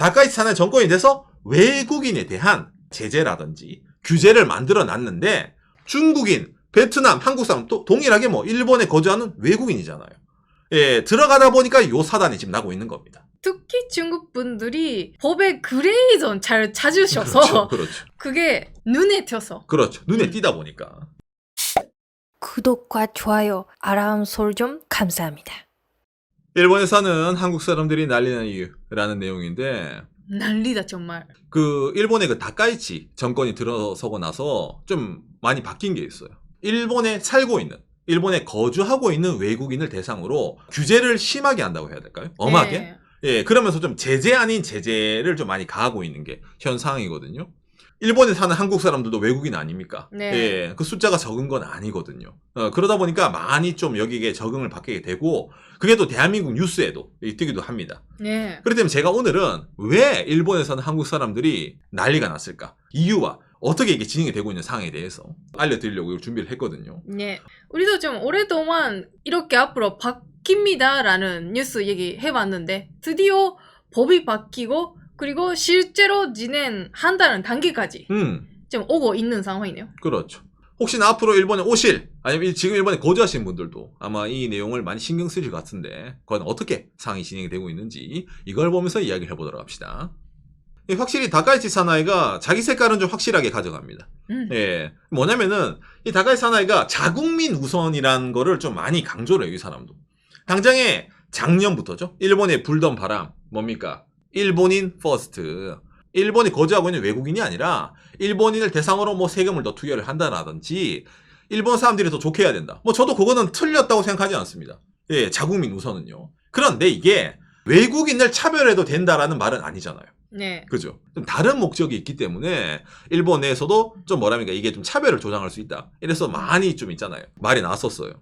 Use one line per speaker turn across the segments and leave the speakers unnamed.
다카이치 사나이 정권이 돼서 외국인에 대한 제재라든지 규제를 만들어 놨는데 중국인, 베트남, 한국 사람 또 동일하게 뭐 일본에 거주하는 외국인이잖아요. 예, 들어가다 보니까 요 사단이 지금 나고 있는 겁니다.
특히 중국 분들이 법의 그레이존 잘 찾으셔서
그렇죠, 그렇죠.
그게 눈에 띄어서.
그렇죠. 눈에 띄다 보니까.
구독과 좋아요, 알람 설정 감사합니다.
일본에 사는 한국 사람들이 난리난 이유라는 내용인데,
난리다 정말.
그 일본의 그 다카이치 정권이 들어서고 나서 좀 많이 바뀐 게 있어요. 일본에 살고 있는, 일본에 거주하고 있는 외국인을 대상으로 규제를 심하게 한다고 해야 될까요? 엄하게?
네.
예, 그러면서 좀 제재 아닌 제재를 좀 많이 가하고 있는 게 현 상황이거든요. 일본에 사는 한국 사람들도 외국인 아닙니까?
네.
예, 그 숫자가 적은 건 아니거든요. 그러다 보니까 많이 좀 여기에 적응을 받게 되고, 그게 또 대한민국 뉴스에도 뜨기도 합니다.
네.
그렇기 때문에 제가 오늘은 왜 일본에 사는 한국 사람들이 난리가 났을까? 이유와 어떻게 이게 진행이 되고 있는 상황에 대해서 알려드리려고 준비를 했거든요.
네. 우리도 좀 오랫동안 이렇게 앞으로 바뀝니다라는 뉴스 얘기해봤는데 드디어 법이 바뀌고 그리고 실제로 진행한다는 단계까지 좀 오고 있는 상황이네요.
그렇죠. 혹시나 앞으로 일본에 오실, 아니면 지금 일본에 거주하시는 분들도 아마 이 내용을 많이 신경 쓰실 것 같은데, 그건 어떻게 상황이 진행이 되고 있는지 이걸 보면서 이야기를 해보도록 합시다. 확실히 다카이치 사나이가 자기 색깔은 좀 확실하게 가져갑니다. 예, 뭐냐면은 이 다카이치 사나이가 자국민 우선이라는 거를 좀 많이 강조를 해요, 이 사람도. 당장에 작년부터죠. 일본에 불던 바람 뭡니까? 일본인 퍼스트. 일본에 거주하고 있는 외국인이 아니라 일본인을 대상으로 뭐 세금을 더 투여를 한다라든지 일본 사람들이 더 좋게 해야 된다. 뭐 저도 그거는 틀렸다고 생각하지 않습니다. 예, 자국민 우선은요. 그런데 이게 외국인을 차별해도 된다라는 말은 아니잖아요.
네.
그죠? 좀 다른 목적이 있기 때문에 일본 내에서도 좀 뭐랍니까? 이게 좀 차별을 조장할 수 있다. 이래서 많이 좀 있잖아요. 말이 나왔었어요.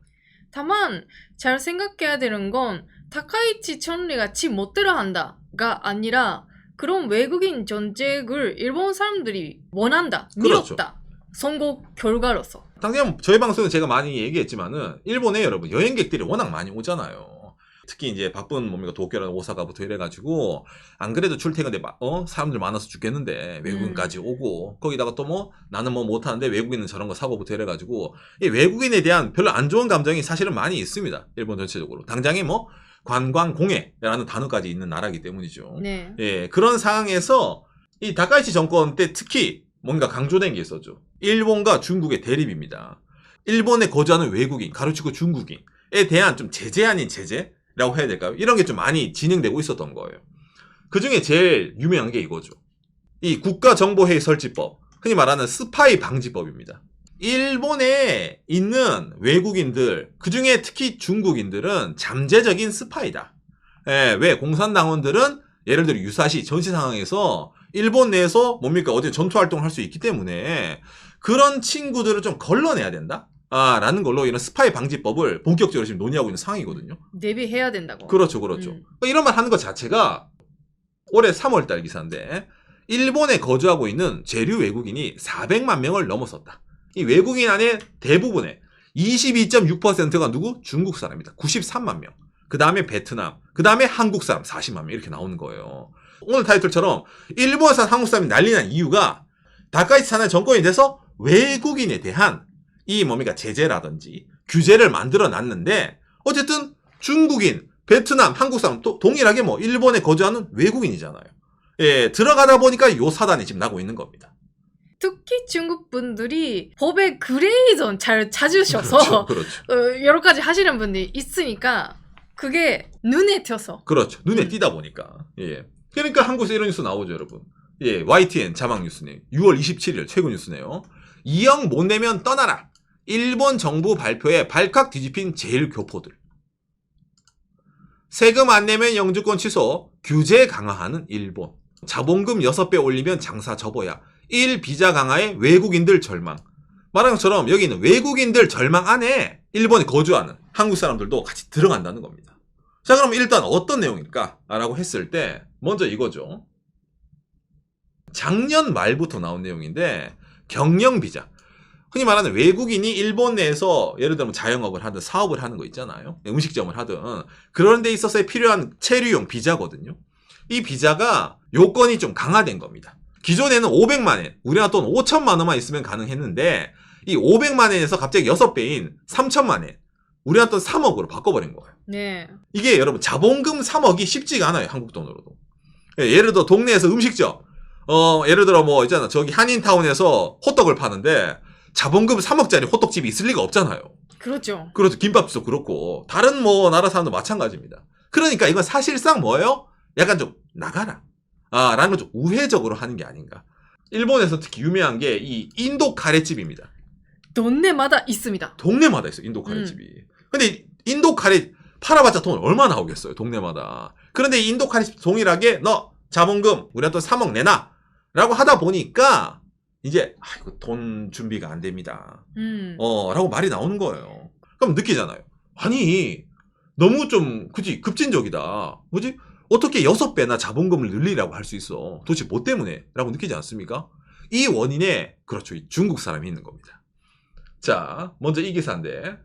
다만 잘 생각해야 되는 건 다카이치 총리가 지 못대로 한다가 아니라 그런 외국인 정책을 일본 사람들이 원한다,
그렇죠.
밀었다. 선거 결과로서.
당장 저희 방송에서 제가 많이 얘기했지만은 일본에 여러분 여행객들이 워낙 많이 오잖아요. 특히 이제 바쁜 뭡니까 도쿄랑 오사카부터 이래가지고 안 그래도 출퇴근 때 사람들 많아서 죽겠는데 외국인까지 오고 거기다가 또 뭐 나는 뭐 못하는데 외국인은 저런 거 사고부터 이래가지고 이 외국인에 대한 별로 안 좋은 감정이 사실은 많이 있습니다. 일본 전체적으로. 당장에 뭐 관광공해라는 단어까지 있는 나라이기 때문이죠.
네.
예, 그런 상황에서 이 다카이치 정권 때 특히 뭔가 강조된 게 있었죠. 일본과 중국의 대립입니다. 일본에 거주하는 외국인, 가로치고 중국인에 대한 좀 제재 아닌 제재라고 해야 될까요? 이런 게 좀 많이 진행되고 있었던 거예요. 그 중에 제일 유명한 게 이거죠. 이 국가정보회의 설치법, 흔히 말하는 스파이 방지법입니다. 일본에 있는 외국인들, 그 중에 특히 중국인들은 잠재적인 스파이다. 예, 왜? 공산당원들은 예를 들어 유사시 전시 상황에서 일본 내에서 뭡니까? 어디 전투활동을 할 수 있기 때문에 그런 친구들을 좀 걸러내야 된다? 라는 걸로 이런 스파이 방지법을 본격적으로 지금 논의하고 있는 상황이거든요.
대비해야 된다고.
그렇죠, 그렇죠. 이런 말 하는 것 자체가 올해 3월달 기사인데 일본에 거주하고 있는 재류 외국인이 400만 명을 넘어섰다. 이 외국인 안에 대부분의 22.6%가 누구? 중국 사람입니다. 93만 명. 그 다음에 베트남, 그 다음에 한국 사람 40만 명 이렇게 나오는 거예요. 오늘 타이틀처럼 일본에 사는 한국 사람이 난리난 이유가 다카이치 사나이 정권이 돼서 외국인에 대한 이 뭡니까 제재라든지 규제를 만들어 놨는데 어쨌든 중국인, 베트남, 한국 사람 또 동일하게 뭐 일본에 거주하는 외국인이잖아요. 예, 들어가다 보니까 요 사단이 지금 나고 있는 겁니다.
특히 중국 분들이 법의 그레이존 잘 찾으셔서
그렇죠.
여러 가지 하시는 분들이 있으니까 그게 눈에 띄어서.
그렇죠. 눈에 띄다 보니까. 예. 그러니까 한국에서 이런 뉴스 나오죠, 여러분. 예, YTN 자막 뉴스네요. 6월 27일 최근 뉴스네요. 2억 못 내면 떠나라. 일본 정부 발표에 발칵 뒤집힌 제일 교포들. 세금 안 내면 영주권 취소, 규제 강화하는 일본. 자본금 6배 올리면 장사 접어야. 1 비자 강화에 외국인들 절망. 말한 것처럼 여기 있는 외국인들 절망 안에 일본에 거주하는 한국 사람들도 같이 들어간다는 겁니다. 자, 그럼 일단 어떤 내용일까? 라고 했을 때 먼저 이거죠. 작년 말부터 나온 내용인데 경영 비자. 흔히 말하는 외국인이 일본 내에서 예를 들면 자영업을 하든 사업을 하는 거 있잖아요. 음식점을 하든 그런 데 있어서 필요한 체류용 비자거든요. 이 비자가 요건이 좀 강화된 겁니다. 기존에는 500만엔, 우리나라 돈 5천만원만 있으면 가능했는데 이 500만엔에서 갑자기 6배인 3천만엔, 우리나라 돈 3억으로 바꿔버린 거예요.
네.
이게 여러분 자본금 3억이 쉽지가 않아요. 한국 돈으로도. 예를 들어 동네에서 음식점, 예를 들어 뭐 있잖아, 저기 한인타운에서 호떡을 파는데 자본금 3억짜리 호떡집이 있을 리가 없잖아요.
그렇죠.
그렇죠. 김밥도 그렇고 다른 뭐 나라 사람도 마찬가지입니다. 그러니까 이건 사실상 뭐예요? 약간 좀 나가라 라는 걸 좀 우회적으로 하는 게 아닌가. 일본에서 특히 유명한 게 이 인도 카레집입니다.
동네마다 있습니다.
동네마다 있어요, 인도 카레집이. 근데 인도 카레 팔아봤자 돈 얼마 나오겠어요, 동네마다. 그런데 이 인도 카레집 동일하게 너 자본금 우리가 또 3억 내놔 라고 하다 보니까 이제 이거 돈 준비가 안 됩니다. 라고 말이 나오는 거예요. 그럼 느끼잖아요. 아니 너무 좀 그치 급진적이다. 뭐지? 어떻게 6배나 자본금을 늘리라고 할 수 있어? 도대체 뭐 때문에? 라고 느끼지 않습니까? 이 원인에 그렇죠, 이 중국 사람이 있는 겁니다. 자, 먼저 이 기사인데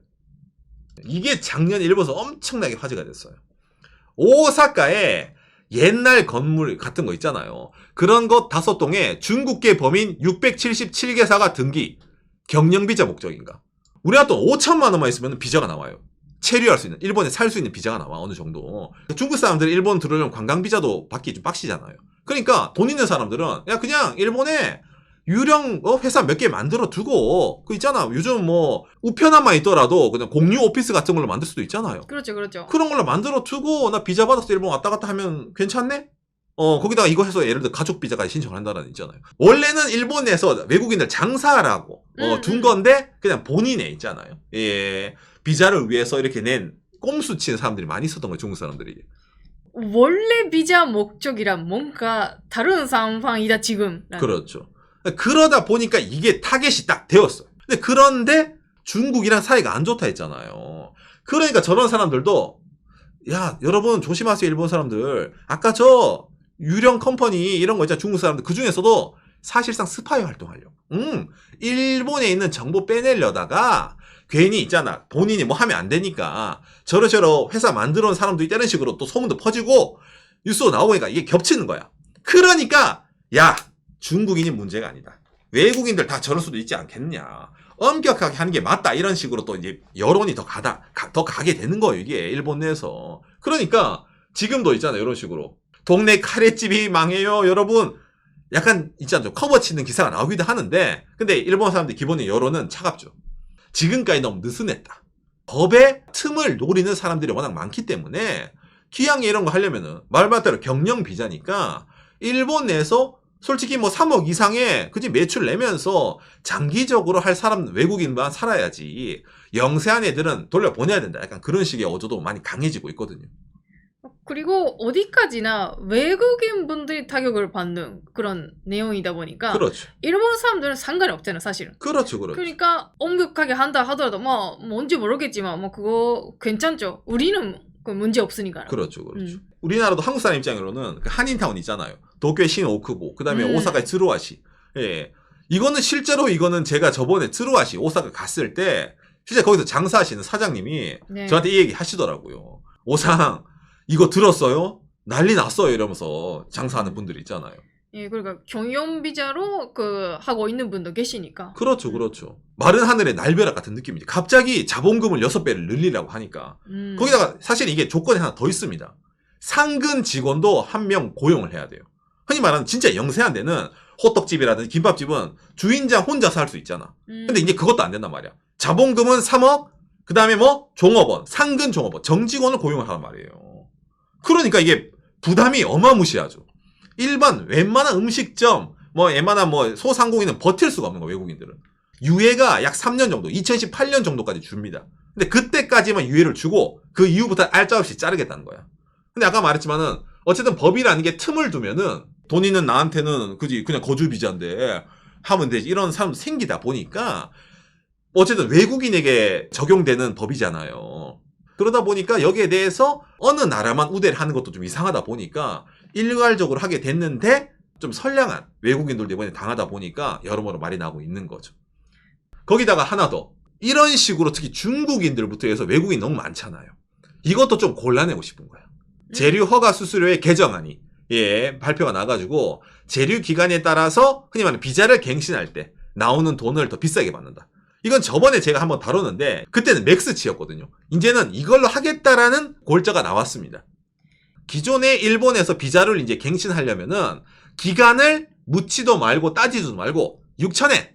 이게 작년 일본에서 엄청나게 화제가 됐어요. 오사카에 옛날 건물 같은 거 있잖아요. 그런 것 5동에 중국계 범인 677개사가 등기. 경영비자 목적인가? 우리나라 돈 5천만 원만 있으면 비자가 나와요. 체류할 수 있는, 일본에 살 수 있는 비자가 나와, 어느 정도. 중국 사람들이 일본 들어오려면 관광비자도 받기 좀 빡시잖아요. 그러니까 돈 있는 사람들은 야 그냥 일본에 유령 회사 몇 개 만들어 두고 그 있잖아, 요즘 뭐 우편함만 있더라도 그냥 공유 오피스 같은 걸로 만들 수도 있잖아요.
그렇죠, 그렇죠.
그런 걸로 만들어 두고 나 비자 받아서 일본 왔다 갔다 하면 괜찮네? 거기다가 이거 해서 예를 들어 가족 비자까지 신청을 한다는 있잖아요. 원래는 일본에서 외국인들 장사하라고 둔 건데 그냥 본인에 있잖아요. 예, 비자를 위해서 이렇게 낸 꼼수 치는 사람들이 많이 있었던 거예요, 중국 사람들이.
원래 비자 목적이란 뭔가 다른 상황이다 지금.
그렇죠. 그러다 보니까 이게 타겟이 딱 되었어요. 근데 그런데 중국이랑 사이가 안 좋다 했잖아요. 그러니까 저런 사람들도 야 여러분 조심하세요, 일본 사람들. 아까 저 유령 컴퍼니 이런 거 있잖아, 중국 사람들. 그 중에서도 사실상 스파이 활동하려고. 일본에 있는 정보 빼내려다가 괜히 있잖아, 본인이 뭐 하면 안 되니까 저러저러 회사 만들어 온 사람도 있다는 식으로 또 소문도 퍼지고 뉴스도 나오니까 이게 겹치는 거야. 그러니까 야 중국인이 문제가 아니다, 외국인들 다 저럴 수도 있지 않겠냐, 엄격하게 하는 게 맞다, 이런 식으로 또 이제 여론이 더 가게 되는 거예요, 이게 일본 내에서. 그러니까 지금도 있잖아요, 이런 식으로 동네 카레집이 망해요 여러분, 약간 있잖아요, 커버 치는 기사가 나오기도 하는데, 근데 일본 사람들 기본의 여론은 차갑죠. 지금까지 너무 느슨했다. 법의 틈을 노리는 사람들이 워낙 많기 때문에 기왕에 이런 거 하려면은 말 맞대로 경영 비자니까 일본 내에서 솔직히 뭐 3억 이상의 그지 매출 내면서 장기적으로 할 사람 외국인만 살아야지 영세한 애들은 돌려보내야 된다, 약간 그런 식의 어조도 많이 강해지고 있거든요.
그리고 어디까지나 외국인 분들이 타격을 받는 그런 내용이다 보니까
그렇죠.
일본 사람들은 상관이 없잖아요, 사실은.
그렇죠.
그러니까 엄격하게 한다 하더라도 뭐 뭔지 모르겠지만 뭐 그거 괜찮죠. 우리는 그 문제 없으니까.
그렇죠. 우리나라도 한국 사람 입장으로는 그 한인타운 있잖아요. 도쿄의 신오쿠보, 그 다음에 오사카의 츠루아시. 예, 이거는 실제로 이거는 제가 저번에 츠루아시 오사카 갔을 때 실제 거기서 장사하시는 사장님이
네.
저한테 이 얘기 하시더라고요. 오상 이거 들었어요? 난리 났어요, 이러면서 장사하는 분들이 있잖아요.
예, 그러니까 경영 비자로 그 하고 있는 분도 계시니까.
그렇죠. 마른 하늘의 날벼락 같은 느낌이지. 갑자기 자본금을 6배를 늘리라고 하니까. 거기다가 사실 이게 조건이 하나 더 있습니다. 상근 직원도 1명 고용을 해야 돼요. 흔히 말하는 진짜 영세한 데는 호떡집이라든지 김밥집은 주인장 혼자서 할 수 있잖아. 근데 이제 그것도 안 된단 말이야. 자본금은 3억, 그 다음에 뭐 종업원, 상근 종업원, 정직원을 고용을 하란 말이에요. 그러니까 이게 부담이 어마무시하죠. 일반 웬만한 음식점, 뭐 웬만한 뭐 소상공인은 버틸 수가 없는 거예요, 외국인들은. 유예가 약 3년 정도, 2018년 정도까지 줍니다. 근데 그때까지만 유예를 주고 그 이후부터 알짜없이 자르겠다는 거야. 근데 아까 말했지만은 어쨌든 법이라는 게 틈을 두면은 돈 있는 나한테는 그지 그냥 거주 비자인데 하면 되지, 이런 사람도 생기다 보니까 어쨌든 외국인에게 적용되는 법이잖아요. 그러다 보니까 여기에 대해서 어느 나라만 우대를 하는 것도 좀 이상하다 보니까 일괄적으로 하게 됐는데 좀 선량한 외국인들도 이번에 당하다 보니까 여러모로 말이 나오고 있는 거죠. 거기다가 하나 더, 이런 식으로 특히 중국인들부터 해서 외국인 너무 많잖아요. 이것도 좀 골라내고 싶은 거야. 재료 허가 수수료의 개정안이 발표가 나가지고 재류 기간에 따라서 흔히 말하는 비자를 갱신할 때 나오는 돈을 더 비싸게 받는다. 이건 저번에 제가 한번 다뤘는데 그때는 맥스치였거든요. 이제는 이걸로 하겠다라는 골자가 나왔습니다. 기존에 일본에서 비자를 이제 갱신하려면은 기간을 묻지도 말고 따지지도 말고 6,000엔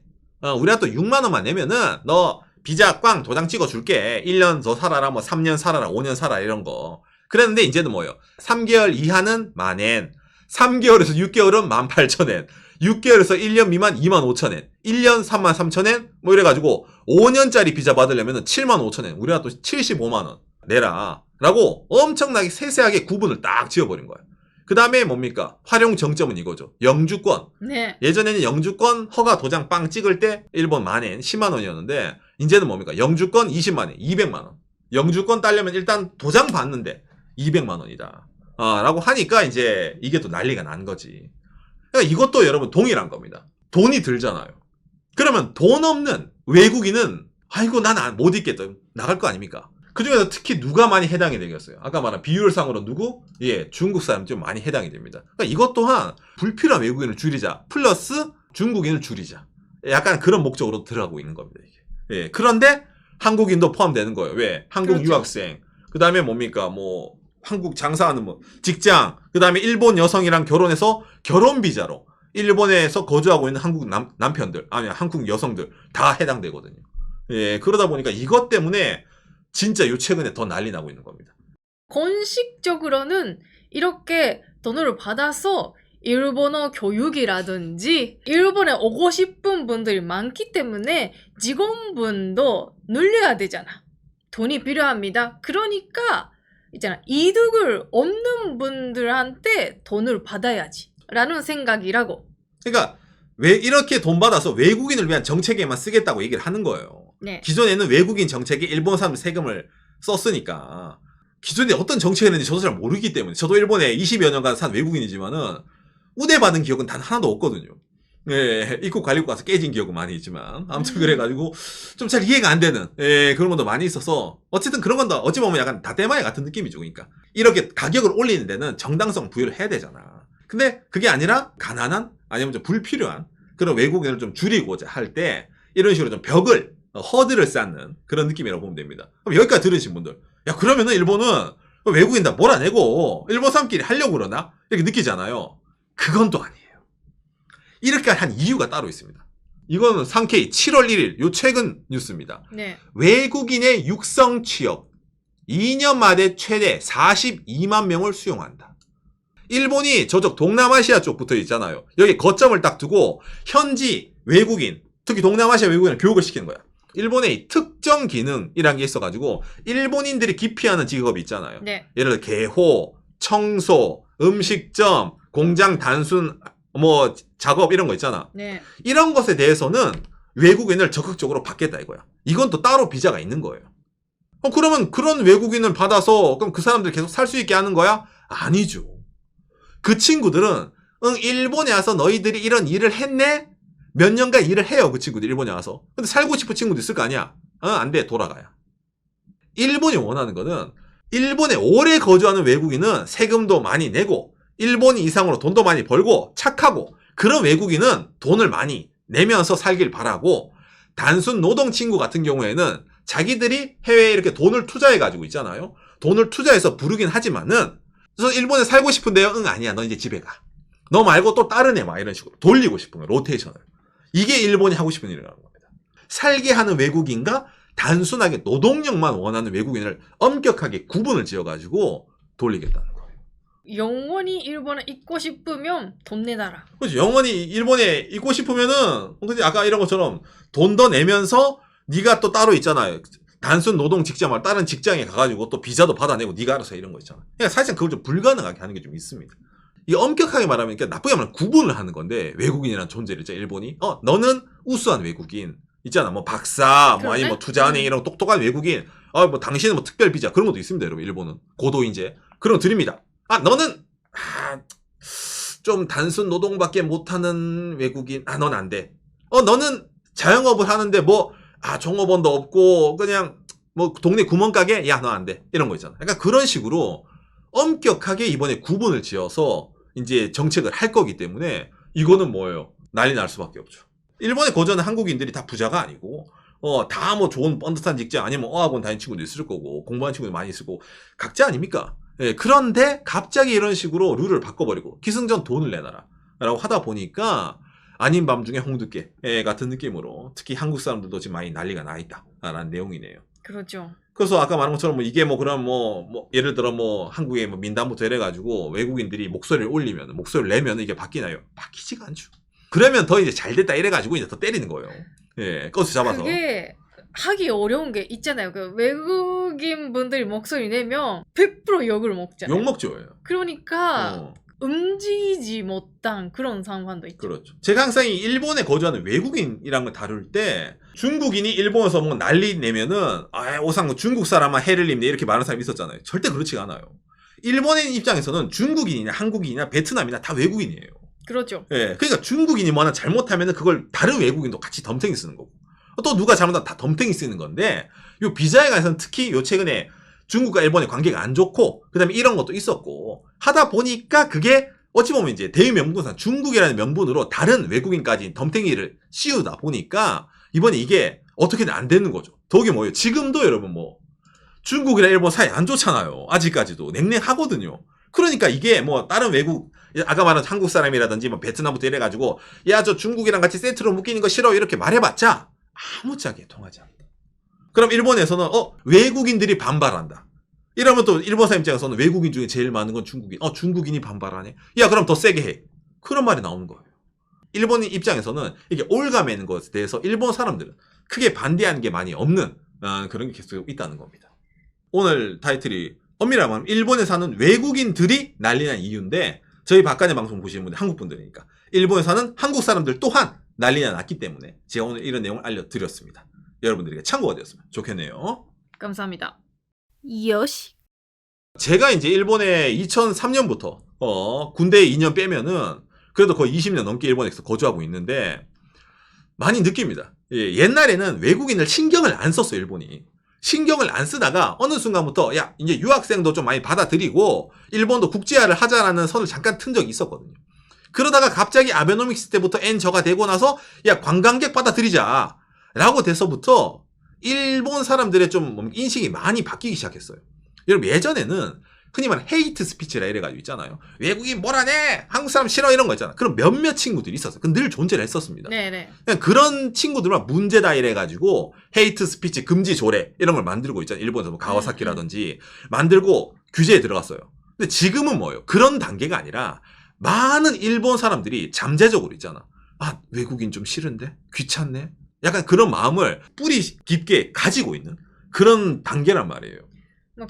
우리가 또 6만 원만 내면은 너 비자 꽝 도장 찍어 줄게. 1년 더 살아라, 뭐 3년 살아라, 5년 살아라 이런 거. 그랬는데 이제는 뭐예요? 3개월 이하는 10,000엔, 3개월에서 6개월은 18,000엔, 6개월에서 1년 미만 25,000엔, 1년 33,000엔, 뭐 이래가지고 5년짜리 비자 받으려면 75,000엔, 우리가 또 75만원 내라 라고 엄청나게 세세하게 구분을 딱 지어버린 거예요. 그 다음에 뭡니까? 활용 정점은 이거죠. 영주권.
네.
예전에는 영주권 허가 도장 빵 찍을 때 일본 만엔 10만 원이었는데 이제는 뭡니까? 영주권 20만 원, 200만 원. 영주권 따려면 일단 도장 받는데 200만 원이다. 라고 하니까 이제 이게 또 난리가 난 거지. 그러니까 이것도 여러분 동일한 겁니다. 돈이 들잖아요. 그러면 돈 없는 외국인은 아이고 난 못 있겠다. 나갈 거 아닙니까? 그 중에서 특히 누가 많이 해당이 되겠어요? 아까 말한 비율상으로 누구? 중국 사람 좀 많이 해당이 됩니다. 그러니까 이것 또한 불필요한 외국인을 줄이자. 플러스 중국인을 줄이자. 약간 그런 목적으로 들어가고 있는 겁니다. 이게. 그런데 한국인도 포함되는 거예요. 왜? 한국
그렇죠.
유학생. 그 다음에 뭡니까? 뭐 한국 장사하는 뭐 직장. 그 다음에 일본 여성이랑 결혼해서 결혼 비자로 일본에서 거주하고 있는 한국 남편들, 아니 한국 여성들 다 해당되거든요. 그러다 보니까 이것 때문에 진짜 요 최근에 더 난리 나고 있는 겁니다.
공식적으로는 이렇게 돈을 받아서 일본어 교육이라든지 일본에 오고 싶은 분들이 많기 때문에 직원분도 늘려야 되잖아. 돈이 필요합니다. 그러니까 있잖아, 이득을 없는 분들한테 돈을 받아야지 라는 생각이라고.
그러니까 왜 이렇게 돈 받아서 외국인을 위한 정책에만 쓰겠다고 얘기를 하는 거예요.
네.
기존에는 외국인 정책에 일본 사람 세금을 썼으니까 기존에 어떤 정책을 했는지 저도 잘 모르기 때문에 저도 일본에 20여 년간 산 외국인이지만은 우대받은 기억은 단 하나도 없거든요. 입국 관리국 가서 깨진 기억은 많이 있지만 아무튼 그래가지고 좀 잘 이해가 안 되는 그런 것도 많이 있어서 어쨌든 그런 건 다 어찌 보면 약간 다떼마이 같은 느낌이죠. 그러니까 이렇게 가격을 올리는 데는 정당성 부여를 해야 되잖아. 근데 그게 아니라 가난한 아니면 좀 불필요한 그런 외국인을 좀 줄이고자 할 때 이런 식으로 좀 벽을 허들을 쌓는 그런 느낌이라고 보면 됩니다. 그럼 여기까지 들으신 분들, 야 그러면은 일본은 외국인 다 몰아내고 일본 사람끼리 하려고 그러나? 이렇게 느끼잖아요. 그건 또 아니에요. 이렇게 한 이유가 따로 있습니다. 이거는 상케이 7월 1일 요 최근 뉴스입니다.
네.
외국인의 육성 취업 2년 만에 최대 42만 명을 수용한다. 일본이 저쪽 동남아시아 쪽 붙어 있잖아요. 여기 거점을 딱 두고 현지 외국인, 특히 동남아시아 외국인을 교육을 시키는 거야. 일본의 특정 기능이라는 게 있어가지고 일본인들이 기피하는 직업이 있잖아요.
네.
예를 들어 개호, 청소, 음식점, 공장 단순 뭐 작업 이런 거 있잖아.
네.
이런 것에 대해서는 외국인을 적극적으로 받겠다 이거야. 이건 또 따로 비자가 있는 거예요. 그러면 그런 외국인을 받아서 그럼 그 사람들 계속 살 수 있게 하는 거야? 아니죠. 그 친구들은 일본에 와서 너희들이 이런 일을 했네? 몇 년간 일을 해요. 그 친구들 일본에 와서. 근데 살고 싶은 친구도 있을 거 아니야. 안 돼. 돌아가야. 일본이 원하는 거는 일본에 오래 거주하는 외국인은 세금도 많이 내고 일본 이상으로 돈도 많이 벌고 착하고 그런 외국인은 돈을 많이 내면서 살길 바라고 단순 노동 친구 같은 경우에는 자기들이 해외에 이렇게 돈을 투자해 가지고 있잖아요. 돈을 투자해서 부르긴 하지만은 그래서 일본에 살고 싶은데요. 아니야. 너 이제 집에 가. 너 말고 또 다른 애 와. 이런 식으로 돌리고 싶은 거예요. 로테이션을. 이게 일본이 하고 싶은 일이라는 겁니다. 살게 하는 외국인과 단순하게 노동력만 원하는 외국인을 엄격하게 구분을 지어가지고 돌리겠다는 거예요.
영원히 일본에 있고 싶으면 돈 내놔라.
그렇죠. 영원히 일본에 있고 싶으면은 근데 아까 이런 것처럼 돈 더 내면서 네가 또 따로 있잖아요. 단순 노동 직장 말 다른 직장에 가가지고 또 비자도 받아내고 네가 알아서 이런 거 있잖아. 그러니까 사실상 그걸 좀 불가능하게 하는 게 좀 있습니다. 이 엄격하게 말하면 그러니까 나쁘게 말하면 구분을 하는 건데 외국인이라는 존재를 있잖아. 일본이 너는 우수한 외국인 있잖아. 뭐 박사, 뭐 아니 뭐 투자은행 이런 똑똑한 외국인. 뭐 당신은 뭐 특별 비자 그런 것도 있습니다, 여러분. 일본은 고도 인재 그런 거 드립니다. 너는 좀 단순 노동밖에 못하는 외국인. 넌 안 돼. 너는 자영업을 하는데 뭐 종업원도 없고 그냥 뭐 동네 구멍가게 야 너 안 돼. 이런 거 있잖아. 그러니까 그런 식으로 엄격하게 이번에 구분을 지어서 이제 정책을 할 거기 때문에 이거는 뭐예요? 난리 날 수밖에 없죠. 일본에 거주하는 한국인들이 다 부자가 아니고 다 뭐 좋은 번듯한 직장 아니면 어학원 다니는 친구도 있을 거고 공부하는 친구도 많이 있을 거고 각자 아닙니까? 예, 그런데 갑자기 이런 식으로 룰을 바꿔버리고 기승전 돈을 내놔라 라고 하다 보니까 아닌 밤중에 홍두깨 같은 느낌으로 특히 한국 사람들도 지금 많이 난리가 나 있다라는 내용이네요.
그렇죠.
그래서 아까 말한 것처럼 뭐 이게 뭐 그럼 뭐 예를 들어 뭐 한국에 뭐 민담부터 이래가지고 외국인들이 목소리를 올리면 목소리를 내면 이게 바뀌나요? 바뀌지가 않죠. 그러면 더 이제 잘 됐다 이래가지고 이제 더 때리는 거예요. 예, 꺼서 잡아서.
그게 하기 어려운 게 있잖아요. 그 외국인 분들이 목소리 내면 100% 욕을 먹잖아요.
욕 먹죠.
그러니까 움직이지 못한 그런 상황도 있죠.
그렇죠. 제가 항상 이 일본에 거주하는 외국인이란 걸 다룰 때 중국인이 일본에서 뭐 난리 내면은 오상 중국 사람만 해를 입네 이렇게 말하는 사람이 있었잖아요. 절대 그렇지가 않아요. 일본인 입장에서는 중국인이나 한국인이나 베트남이나 다 외국인이에요.
그렇죠.
예, 그러니까 중국인이 뭐 하나 잘못하면은 그걸 다른 외국인도 같이 덤탱이 쓰는 거고 또 누가 잘못하면 다 덤탱이 쓰는 건데 요 비자에 관해서는 특히 요 최근에 중국과 일본의 관계가 안 좋고 그다음에 이런 것도 있었고 하다 보니까 그게 어찌 보면 이제 대의 명분상 중국이라는 명분으로 다른 외국인까지 덤탱이를 씌우다 보니까 이번에 이게 어떻게든 안 되는 거죠. 더욱이 뭐예요? 지금도 여러분 뭐 중국이랑 일본 사이 안 좋잖아요. 아직까지도 냉랭하거든요. 그러니까 이게 뭐 다른 외국 아까 말한 한국 사람이라든지 뭐 베트남부터 이래가지고 야 저 중국이랑 같이 세트로 묶이는 거 싫어 이렇게 말해봤자 아무짝에 통하지 않는다. 그럼 일본에서는 외국인들이 반발한다. 이러면 또 일본 사람 입장에서는 외국인 중에 제일 많은 건 중국인. 중국인이 반발하네. 야 그럼 더 세게 해. 그런 말이 나오는 거예요. 일본인 입장에서는 이게 올가매는 것에 대해서 일본 사람들은 크게 반대하는 게 많이 없는 그런 게 계속 있다는 겁니다. 오늘 타이틀이 엄밀하게 말하면 일본에 사는 외국인들이 난리난 이유인데 저희 바깥의 방송 보시는 분들 한국 분들이니까 일본에 사는 한국 사람들 또한 난리가 났기 때문에 제가 오늘 이런 내용을 알려드렸습니다. 여러분들에게 참고가 되었으면 좋겠네요.
감사합니다.
요시.
제가 이제 일본에 2003년부터 군대 2년 빼면은 그래도 거의 20년 넘게 일본에서 거주하고 있는데 많이 느낍니다. 예, 옛날에는 외국인을 신경을 안 썼어요. 일본이. 신경을 안 쓰다가 어느 순간부터 야 이제 유학생도 좀 많이 받아들이고 일본도 국제화를 하자라는 선을 잠깐 튼 적이 있었거든요. 그러다가 갑자기 아베노믹스 때부터 N저가 되고 나서 야 관광객 받아들이자 라고 돼서부터 일본 사람들의 좀 인식이 많이 바뀌기 시작했어요. 여러분 예전에는 흔히 말하는 헤이트 스피치라 이래가지고 있잖아요. 외국인 뭐라네 한국 사람 싫어 이런 거 있잖아. 그럼 몇몇 친구들이 있었어요. 그 늘 존재를 했었습니다.
네네.
그냥 그런 친구들만 문제다 이래가지고 헤이트 스피치 금지 조례 이런 걸 만들고 있잖아요. 일본에서 뭐 가와사키라든지 만들고 규제에 들어갔어요. 근데 지금은 뭐예요? 그런 단계가 아니라 많은 일본 사람들이 잠재적으로 있잖아. 외국인 좀 싫은데? 귀찮네? 약간 그런 마음을 뿌리 깊게 가지고 있는 그런 단계란 말이에요.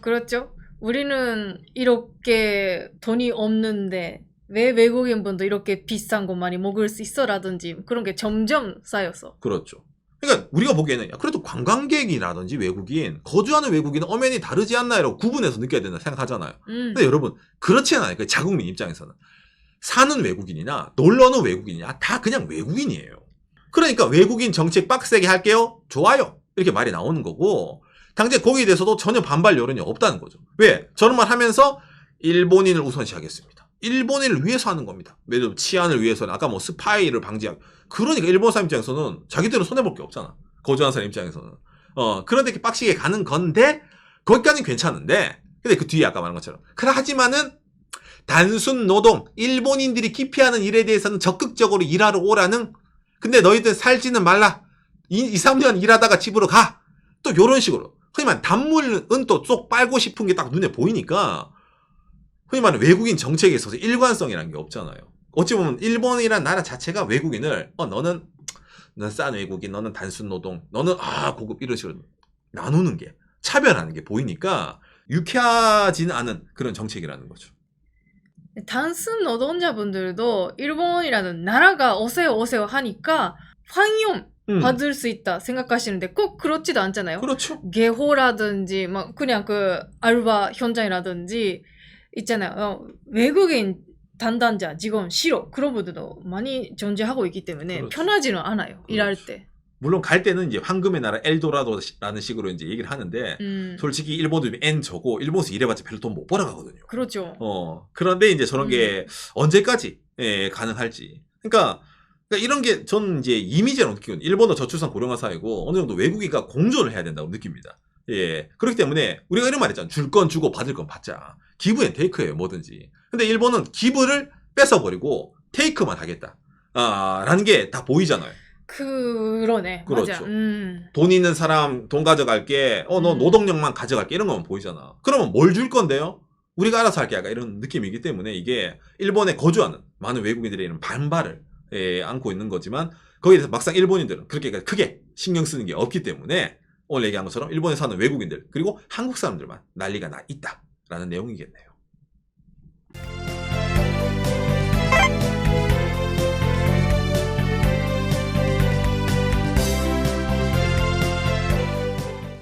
그렇죠. 우리는 이렇게 돈이 없는데 왜 외국인분도 이렇게 비싼 거 많이 먹을 수 있어라든지 그런 게 점점 쌓였어.
그렇죠. 그러니까 우리가 보기에는 그래도 관광객이라든지 외국인, 거주하는 외국인은 엄연히 다르지 않나 이라고 구분해서 느껴야 된다 생각하잖아요. 근데 여러분 그렇지 않아요. 그 자국민 입장에서는. 사는 외국인이나 놀러는 외국인이나 다 그냥 외국인이에요. 그러니까 외국인 정책 빡세게 할게요. 좋아요. 이렇게 말이 나오는 거고 당장 거기에 대해서도 전혀 반발 여론이 없다는 거죠. 왜? 저런 말 하면서 일본인을 우선시하겠습니다. 일본인을 위해서 하는 겁니다. 예를 들면 치안을 위해서는 아까 뭐 스파이를 방지하기. 그러니까 일본 사람 입장에서는 자기들은 손해볼 게 없잖아. 거주하는 사람 입장에서는. 그런데 이렇게 빡시게 가는 건데 거기까지는 괜찮은데 근데 그 뒤에 아까 말한 것처럼 하지만은 단순 노동, 일본인들이 기피하는 일에 대해서는 적극적으로 일하러 오라는 근데 너희들 살지는 말라. 2, 3년 일하다가 집으로 가. 또 요런 식으로. 흔히 말하면 단물은 또 쏙 빨고 싶은 게 딱 눈에 보이니까 흔히 말하는 외국인 정책에 있어서 일관성이라는 게 없잖아요. 어찌 보면 일본이라는 나라 자체가 외국인을 너는 싼 외국인, 너는 단순 노동, 너는 고급 이런 식으로 나누는 게 차별하는 게 보이니까 유쾌하지는 않은 그런 정책이라는 거죠.
단순 노동자분들도 일본이라는 나라가 오세요 하니까 환영 받을 수 있다 생각하시는데 꼭 그렇지도 않잖아요.
그렇죠.
개호라든지 그냥 그 알바 현장이라든지 있잖아요. 외국인 담당자 직원 싫어 그런 분들도 많이 존재하고 있기 때문에
그렇죠.
편하지는 않아요. 일할
그렇죠.
때.
물론 갈 때는 이제 황금의 나라 엘도라도라는 식으로 이제 얘기를 하는데 솔직히 일본도 N 저고 일본에서 일해봤자 별로 돈 못 벌어가거든요.
그렇죠.
그런데 이제 저런 게 언제까지 가능할지. 그러니까 이런 게 저는 이제 이미지라고 느끼거든요. 일본도 저출산 고령화 사회고 어느 정도 외국인과 공존을 해야 된다고 느낍니다. 예. 그렇기 때문에 우리가 이런 말 했잖아. 줄 건 주고 받을 건 받자. 기브 앤 테이크예요. 뭐든지. 근데 일본은 기브를 뺏어버리고 테이크만 하겠다. 라는 게 다 보이잖아요.
그러네.
그렇죠.
맞아.
돈 있는 사람 돈 가져갈게. 너 노동력만 가져갈게. 이런 거면 보이잖아. 그러면 뭘 줄 건데요? 우리가 알아서 할게. 약간 이런 느낌이기 때문에 이게 일본에 거주하는 많은 외국인들의 이런 반발을 안고 있는 거지만 거기에 대해서 막상 일본인들은 그렇게 크게 신경 쓰는 게 없기 때문에 오늘 얘기한 것처럼 일본에 사는 외국인들 그리고 한국 사람들만 난리가 나 있다라는 내용이겠네요.